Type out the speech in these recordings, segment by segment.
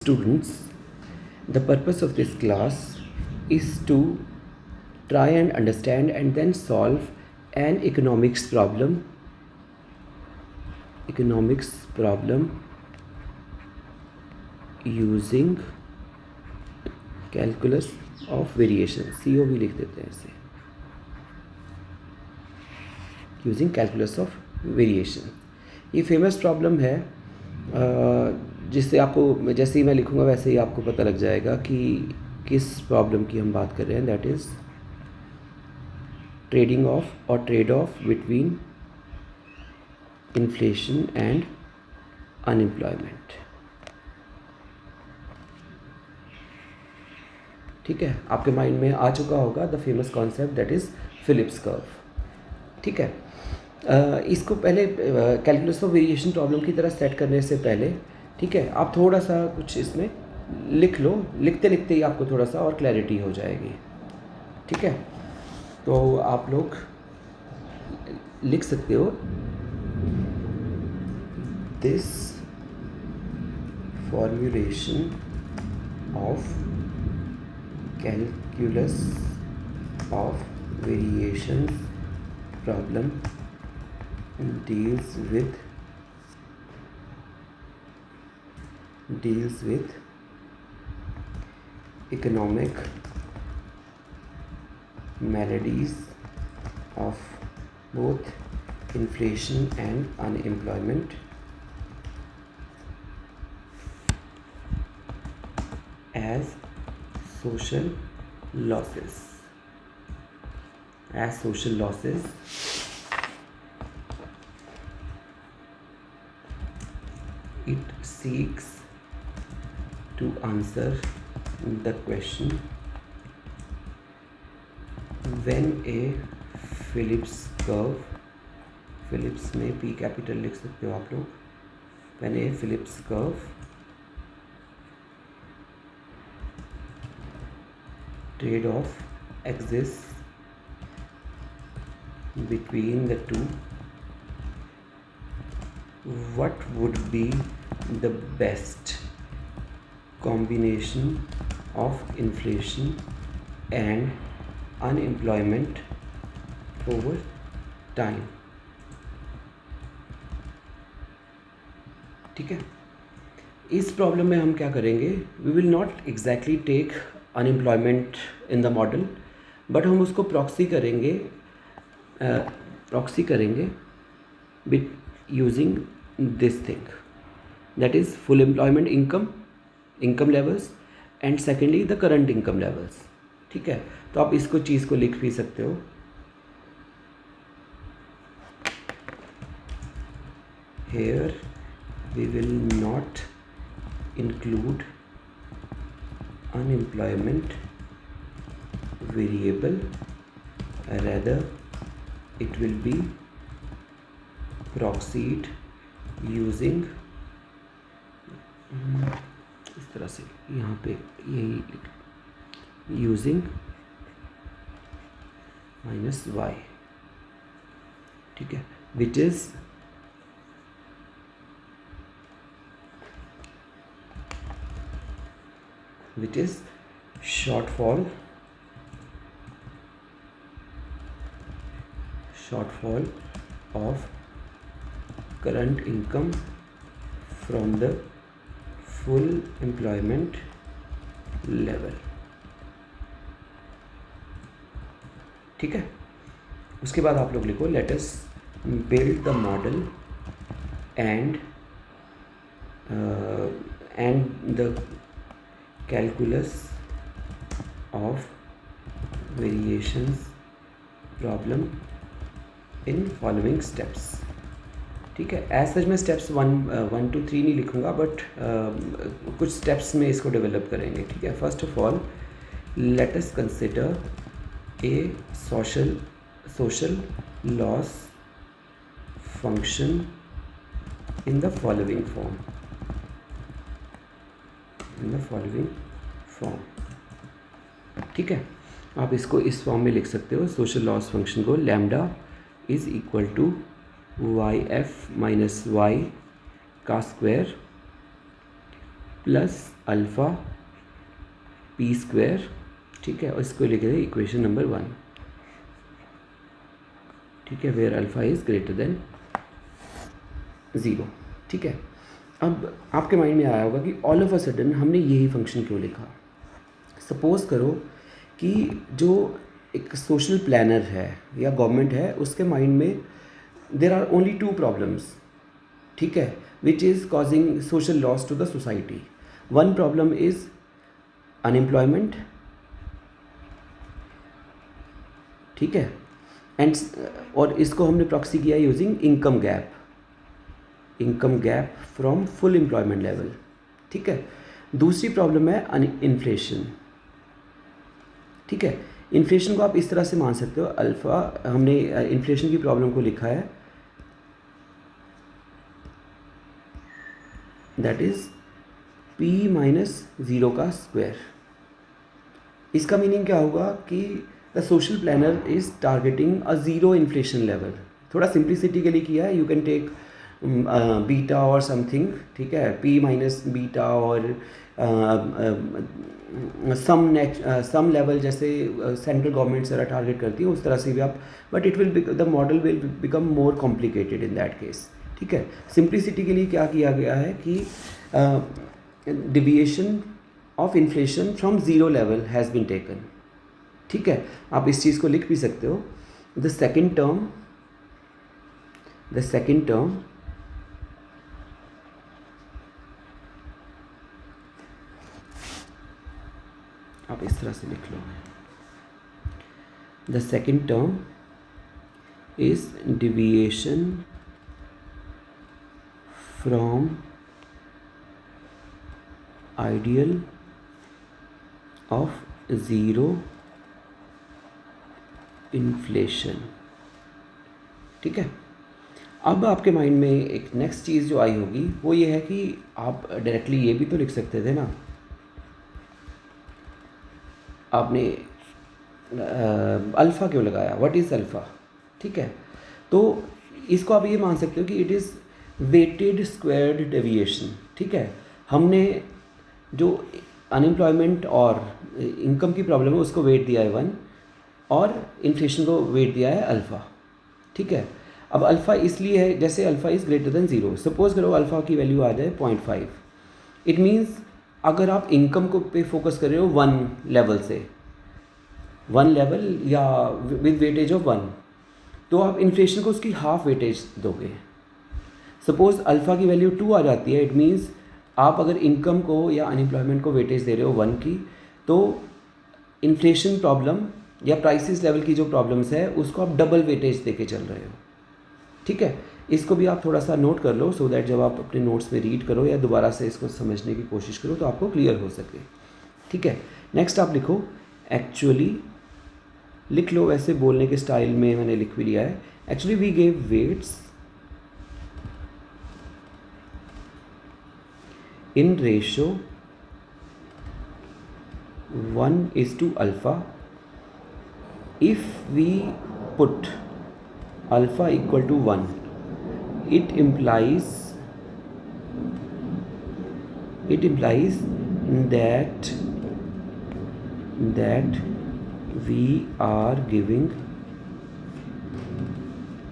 Students, the purpose of this class is to try and understand and then solve an economics problem using calculus of variation. COV लिख देते हैं इसे, using calculus of variation. ये famous problem है जिससे आपको, जैसे ही मैं लिखूँगा वैसे ही आपको पता लग जाएगा कि किस प्रॉब्लम की हम बात कर रहे हैं। दैट इज़ ट्रेडिंग ऑफ और trade off between inflation and unemployment. ठीक है, आपके माइंड में आ चुका होगा the famous concept that is Phillips curve. ठीक है, इसको पहले कैलकुलस ऑफ वेरिएशन प्रॉब्लम की तरह सेट करने से पहले, ठीक है, आप थोड़ा सा कुछ इसमें लिख लो। लिखते लिखते ही आपको थोड़ा सा और क्लैरिटी हो जाएगी। ठीक है, तो आप लोग लिख सकते हो, this formulation of calculus of variation problem deals with economic maladies of both inflation and unemployment as social losses. It seeks to answer the question, when a Phillips curve, Phillips में P कैपिटल लिख सकते हो आप लोग, when a Phillips curve trade-off exists between the two, what would be the best combination of inflation and unemployment over time? ठीक है, इस problem में हम क्या करेंगे, we will not exactly take unemployment in the model, but हम उसको proxy करेंगे with using this thing, that is full employment income levels and secondly the current income levels. ठीक है, तो आप इसको चीज़ को लिख भी सकते हो। Here we will not include unemployment variable, rather it will be proxied using, इस तरह से यहाँ पे यही यूजिंग -y। ठीक है, which is shortfall of current income from the full employment level। ठीक है, उसके बाद आप लोग लिखो, let us build the model and the calculus of variations problem in following steps। ठीक है, एज सच मैं स्टेप्स 1 to 3 नहीं लिखूँगा, बट कुछ स्टेप्स में इसको डेवलप करेंगे। ठीक है, first of all let us consider a social loss function in the following form. ठीक है, आप इसको इस फॉर्म में लिख सकते हो। सोशल लॉस फंक्शन को lambda is equal to YF minus Y का square plus alpha P square, ठीक है, और इसको लिखे थे इक्वेशन नंबर 1, ठीक है, where alpha is greater than 0, ठीक है। अब आपके माइंड में आया होगा कि ऑल ऑफ अ सडन हमने यही फंक्शन क्यों लिखा। सपोज़ करो कि जो एक सोशल प्लानर है या गवर्नमेंट है, उसके माइंड में देर आर ओनली 2 प्रॉब्लम्स, ठीक है, which is causing social loss to the society. One problem is unemployment, ठीक है, एंड और इसको हमने प्रॉक्सी किया using income gap from full employment level, ठीक है। दूसरी प्रॉब्लम है इन्फ्लेशन, ठीक है। इन्फ्लेशन को आप इस तरह से मान सकते हो, अल्फ़ा, हमने इन्फ्लेशन की प्रॉब्लम को लिखा है दैट इज़ p माइनस 0 का स्क्वायर। इसका मीनिंग क्या होगा कि the social planner is targeting a zero inflation level. थोड़ा सिंप्लिसिटी के लिए किया है, यू कैन टेक बीटा और समथिंग, ठीक है, p माइनस बीटा और सम लेवल जैसे सेंट्रल गवर्नमेंट सारा टारगेट करती है, उस तरह से भी आप, but it will the model will become more complicated in that case, ठीक है। सिंप्लिसिटी के लिए क्या किया गया है कि deviation of inflation from zero level has been taken, ठीक है। आप इस चीज़ को लिख भी सकते हो, द सेकेंड टर्म आप इस तरह से लिख लो, the second term is deviation from ideal of zero inflation, ठीक है। अब आपके माइंड में एक नेक्स्ट चीज़ जो आई होगी वो ये है कि आप डायरेक्टली ये भी तो लिख सकते थे ना, आपने अल्फ़ा क्यों लगाया, व्हाट इज़ अल्फ़ा, ठीक है। तो इसको आप ये मान सकते हो कि it is weighted squared deviation, ठीक है। हमने जो अनएम्प्लॉयमेंट और इनकम की प्रॉब्लम है उसको वेट दिया है 1 और इन्फ्लेशन को वेट दिया है अल्फ़ा, ठीक है। अब अल्फ़ा इसलिए है जैसे alpha is greater than 0। Suppose करो अल्फ़ा की वैल्यू आ जाए 0.5, इट मीन्स अगर आप इनकम को पे फोकस कर रहे हो 1 लेवल से, 1 लेवल या विद वेटेज ऑफ 1, तो आप इन्फ्लेशन को उसकी हाफ वेटेज दोगे। सपोज़ अल्फ़ा की वैल्यू 2 आ जाती है, इट मीन्स आप अगर इनकम को या अनएम्प्लॉयमेंट को वेटेज दे रहे हो 1 की, तो इन्फ्लेशन प्रॉब्लम या प्राइसेस लेवल की जो प्रॉब्लम्स है उसको आप डबल वेटेज दे के चल रहे हो, ठीक है। इसको भी आप थोड़ा सा नोट कर लो सो दैट जब आप अपने नोट्स में रीड करो या दोबारा से इसको समझने की कोशिश करो तो आपको क्लियर हो सके, ठीक है। नेक्स्ट आप लिखो एक्चुअली, लिख लो वैसे बोलने के स्टाइल में मैंने लिख भी लिया है। Actually we gave weights in ratio 1:alpha. If we put alpha equal to 1, it implies that we are giving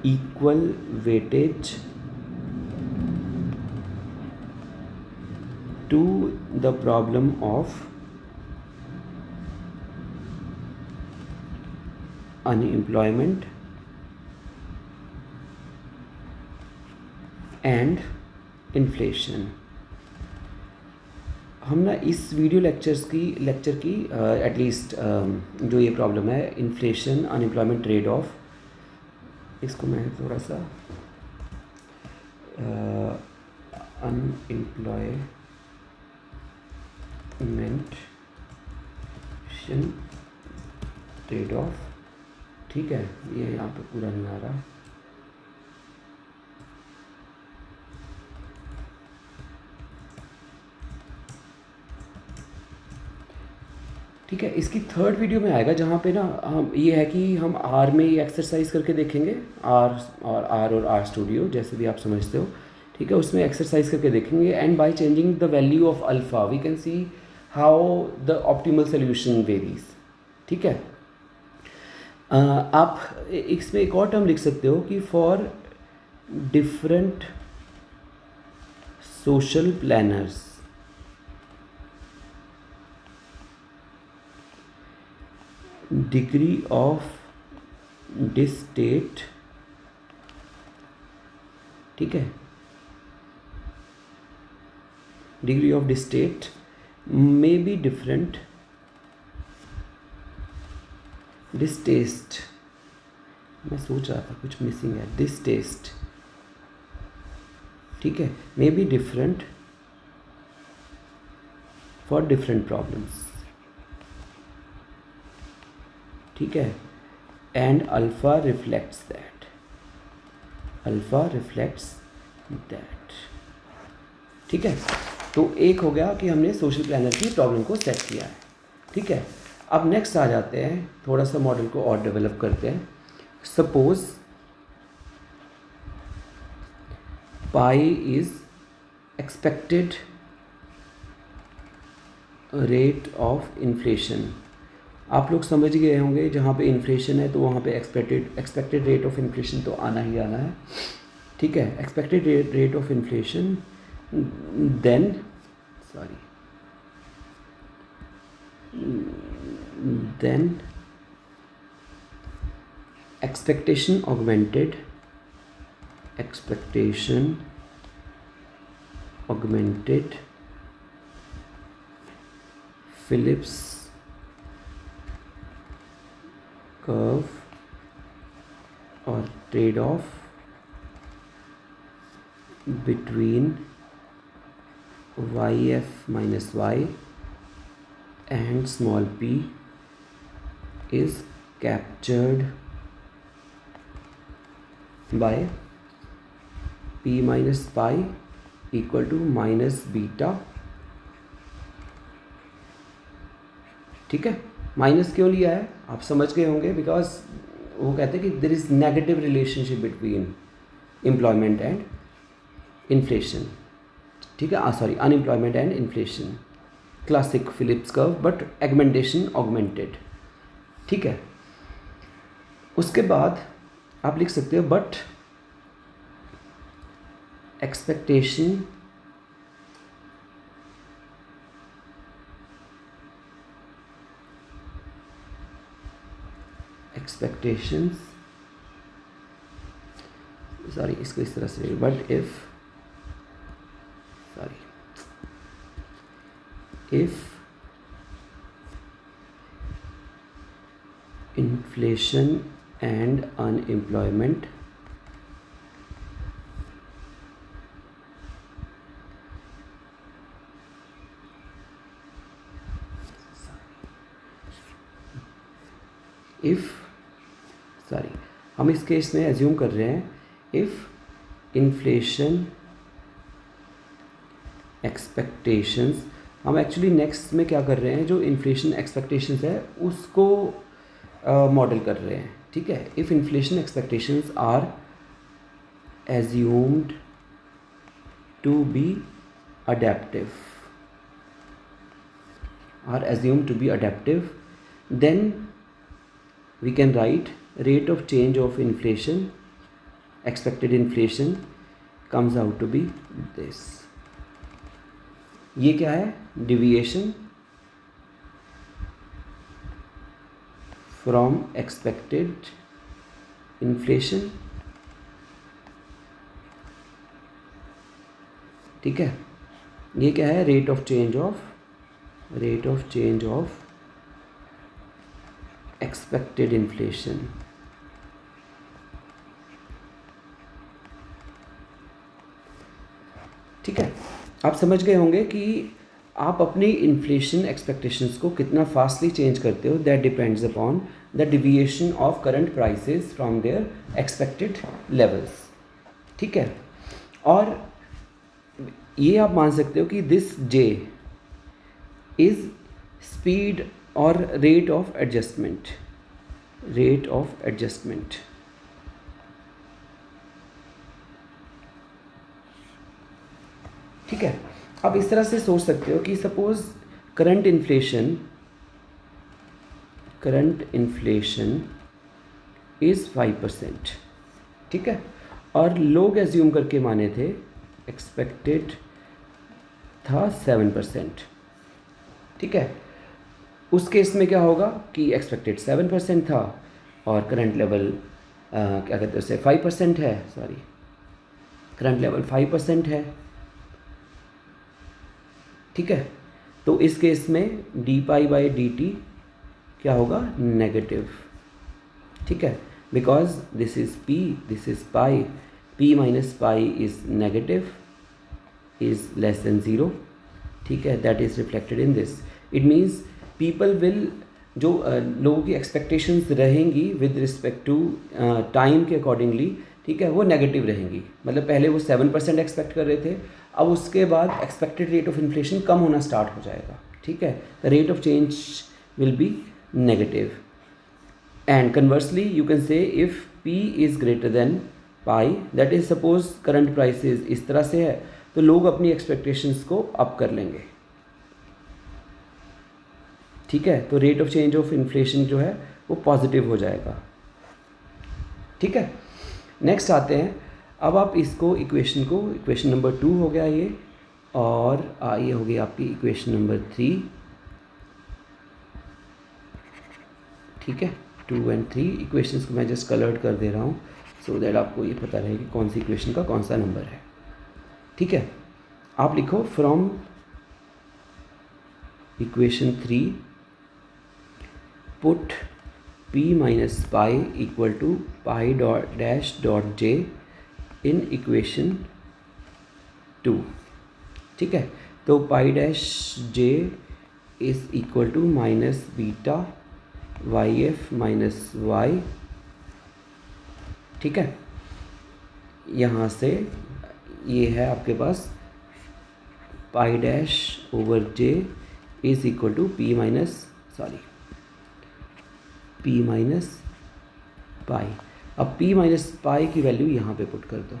equal weightage to the problem of unemployment and inflation। हम ना इस वीडियो लेक्चर की एटलीस्ट जो ये problem है inflation unemployment trade off, इसको मैं थोड़ा सा अनएम्प्लॉयमेंट ट्रेड ऑफ, ठीक है, ये यहाँ पे पूरा नहीं आ रहा, ठीक है। इसकी थर्ड वीडियो में आएगा जहाँ पे ना हम ये है कि हम आर में ये एक्सरसाइज करके देखेंगे, आर और आर स्टूडियो जैसे भी आप समझते हो, ठीक है, उसमें एक्सरसाइज करके देखेंगे. And by changing the value of alpha we can see how the optimal solution varies. ठीक है. आप इसमें एक और टर्म लिख सकते हो कि for different social planners degree of distaste, ठीक है, degree of distaste may be different, distaste, मैं सोच रहा था कुछ मिसिंग है, डिस्टेस्ट, ठीक है, मे be different for different problems. ठीक है. And alpha reflects that, alpha reflects that. ठीक है. तो एक हो गया कि हमने सोशल प्लानर की प्रॉब्लम को सेट किया है. ठीक है. अब नेक्स्ट आ जाते हैं, थोड़ा सा मॉडल को और डेवलप करते हैं. Suppose pi is expected rate of inflation. आप लोग समझ गए होंगे जहाँ पे इन्फ्लेशन है तो वहाँ पे एक्सपेक्टेड रेट ऑफ इन्फ्लेशन तो आना ही आना है. ठीक है. Expected rate of inflation, then expectation augmented, Phillips curve or trade-off between yf minus y and small p is captured by p minus pi equal to minus beta. ठीक है. Minus क्यों लिया है आप समझ गए होंगे, बिकॉज वो कहते हैं कि there is negative relationship between employment and inflation. ठीक है. Sorry, unemployment and inflation. Classic Phillips curve but augmentation augmented. ठीक है. उसके बाद आप लिख सकते हो बट एक्सपेक्टेशन सॉरी, इसको इस तरह से, but if inflation and unemployment हम इस केस में एज्यूम कर रहे हैं इफ इन्फ्लेशन एक्सपेक्टेशंस, हम एक्चुअली नेक्स्ट में क्या कर रहे हैं, जो इन्फ्लेशन एक्सपेक्टेशंस है उसको मॉडल कर रहे हैं. ठीक है. If inflation expectations are assumed to be adaptive, then we can write rate of change of inflation, expected inflation comes out to be this. ये क्या है, deviation from expected inflation. ठीक है. ये क्या है, rate of change of expected inflation. ठीक है. आप समझ गए होंगे कि आप अपनी इन्फ्लेशन एक्सपेक्टेशंस को कितना फास्टली चेंज करते हो, that depends upon the deviation of current prices from their expected levels. ठीक है. और ये आप मान सकते हो कि दिस जे इज स्पीड और रेट ऑफ एडजस्टमेंट. ठीक है, आप इस तरह से सोच सकते हो कि सपोज करंट इन्फ्लेशन इज़ 5%, ठीक है, और लोग एज्यूम करके माने थे एक्सपेक्टेड था 7%, ठीक है। उस केस में क्या होगा कि एक्सपेक्टेड 7% था और करंट लेवल क्या कहते हैं उसे 5% है, सॉरी, करंट लेवल 5% है, ठीक है। तो इस केस में D pi by D T क्या होगा, नेगेटिव, ठीक है, because this is P, this is pi, P minus pi is negative, is less than zero, ठीक है, that is reflected in this. It means people will, जो लोगों की expectations रहेंगी विद रिस्पेक्ट टू टाइम के accordingly, ठीक है, वो नेगेटिव रहेंगी। मतलब पहले वो 7% एक्सपेक्ट कर रहे थे, अब उसके बाद एक्सपेक्टेड रेट ऑफ इन्फ्लेशन कम होना स्टार्ट हो जाएगा, ठीक है, the rate of change will be negative. And conversely you can say if p is greater than pi, that is suppose current prices इस तरह से है, तो लोग अपनी एक्सपेक्टेशंस को अप कर लेंगे, ठीक है, तो rate of change of inflation जो है वो पॉजिटिव हो जाएगा, ठीक है। नेक्स्ट आते हैं, अब आप इसको इक्वेशन नंबर 2 हो गया ये, और ये हो गई आपकी इक्वेशन नंबर 3, ठीक है। 2 and 3 इक्वेशंस को मैं जस्ट कलर्ड कर दे रहा हूँ सो दैट आपको ये पता रहे कि कौन सी इक्वेशन का कौन सा नंबर है, ठीक है। आप लिखो from equation 3 put p minus pi equal to pi dot dash dot j in equation 2, ठीक है। तो pi dash j is equal to minus beta Y F minus Y, ठीक है। यहाँ से ये है आपके पास pi dash over j is equal to p minus pi. अब p माइनस पाई की वैल्यू यहाँ पे पुट कर दो,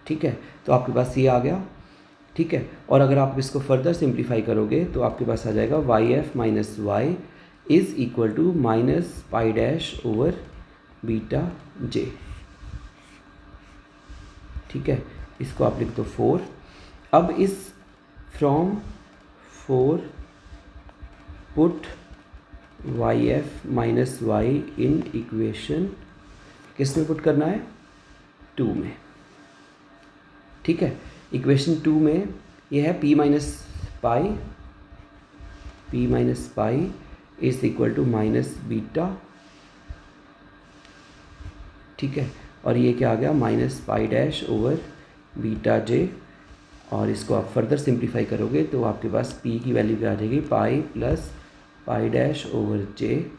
ठीक है, तो आपके पास ये आ गया, ठीक है। और अगर आप इसको फर्दर सिंप्लीफाई करोगे तो आपके पास आ जाएगा Y F minus Y is equal to minus pi dash over beta J, ठीक है। इसको आप लिख दो 4। अब इस from 4 put Y F minus Y in equation, किस में पुट करना है, 2 में, ठीक है। इक्वेशन 2 में ये है p minus pi is equal to minus beta, ठीक है, और ये क्या आ गया minus pi dash over beta J, और इसको आप फर्दर सिंप्लीफाई करोगे तो आपके पास p की वैल्यू क्या आ जाएगी, pi plus pi dash over J,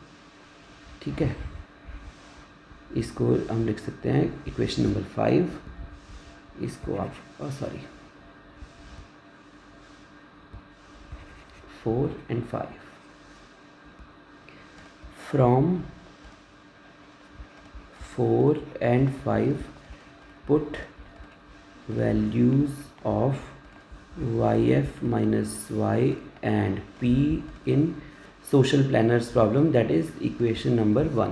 ठीक है। इसको हम लिख सकते हैं इक्वेशन नंबर 5, इसको आप 4 and 5 from 4 and 5 put values of Y F minus Y and p in social planners problem, that is equation number 1।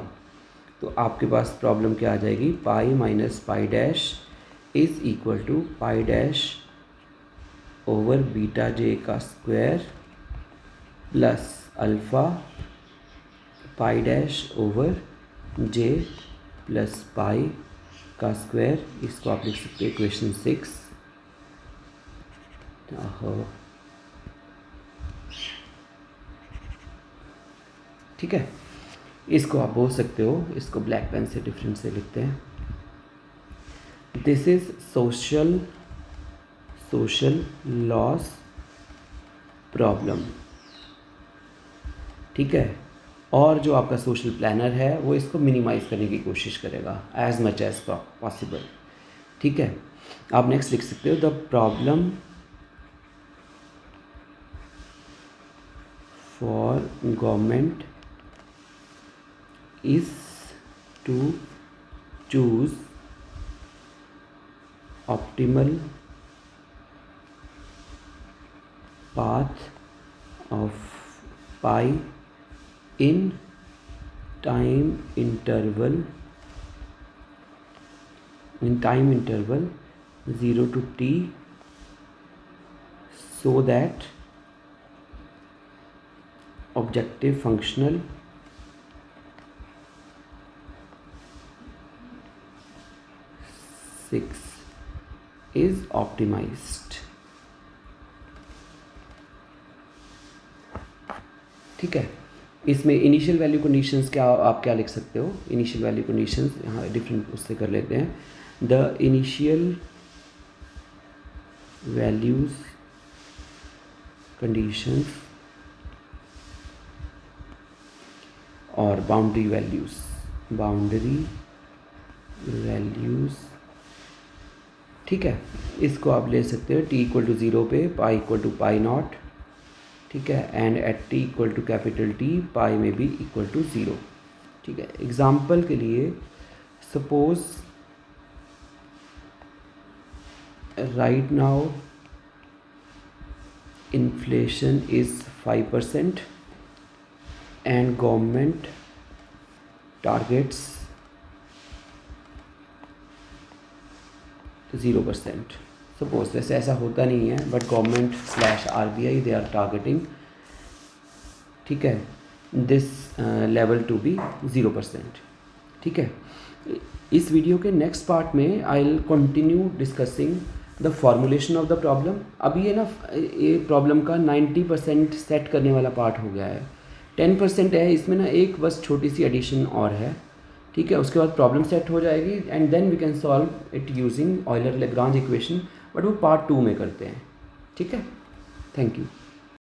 तो आपके पास प्रॉब्लम क्या आ जाएगी, pi minus pi dash is equal to pi dash over beta J का square plus alpha pi dash over J plus pi का square. इसको आप लिख सकते हो इक्वेशन 6। ठीक है, इसको आप बोल सकते हो, इसको ब्लैक पेन से डिफरेंट से लिखते हैं, this is social loss problem, ठीक है। और जो आपका सोशल प्लानर है वो इसको मिनिमाइज करने की कोशिश करेगा एज मच एज पॉसिबल, ठीक है। आप नेक्स्ट लिख सकते हो, the problem for government is to choose optimal path of pi in time interval 0 to t so that objective functional is optimized। ठीक है, इसमें इनिशियल वैल्यू कंडीशंस क्या आप क्या लिख सकते हो? इनिशियल वैल्यू कंडीशंस यहाँ डिफरेंट उससे कर लेते हैं। द इनिशियल वैल्यूज कंडीशंस और बाउंड्री वैल्यूज ठीक है, इसको आप ले सकते हो t इक्वल टू 0 पे pi equal to pi naught, ठीक है, and at t equal to capital T pi में भी इक्वल टू 0। ठीक है, एग्जाम्पल के लिए suppose right now inflation is 5% and government targets 0%। Suppose, वैसे ऐसा होता नहीं है but government /RBI they are targeting, ठीक है, दिस लेवल टू बी 0%। ठीक है, इस वीडियो के नेक्स्ट पार्ट में I will continue discussing the formulation of the problem. अभी ये ना ये प्रॉब्लम का 90% सेट करने वाला पार्ट हो गया है, 10% है, इसमें ना एक बस छोटी सी एडिशन और है। ठीक है, उसके बाद प्रॉब्लम सेट हो जाएगी and then we can solve it using Euler Lagrange equation, but वो पार्ट 2 में करते हैं। ठीक है, थैंक यू।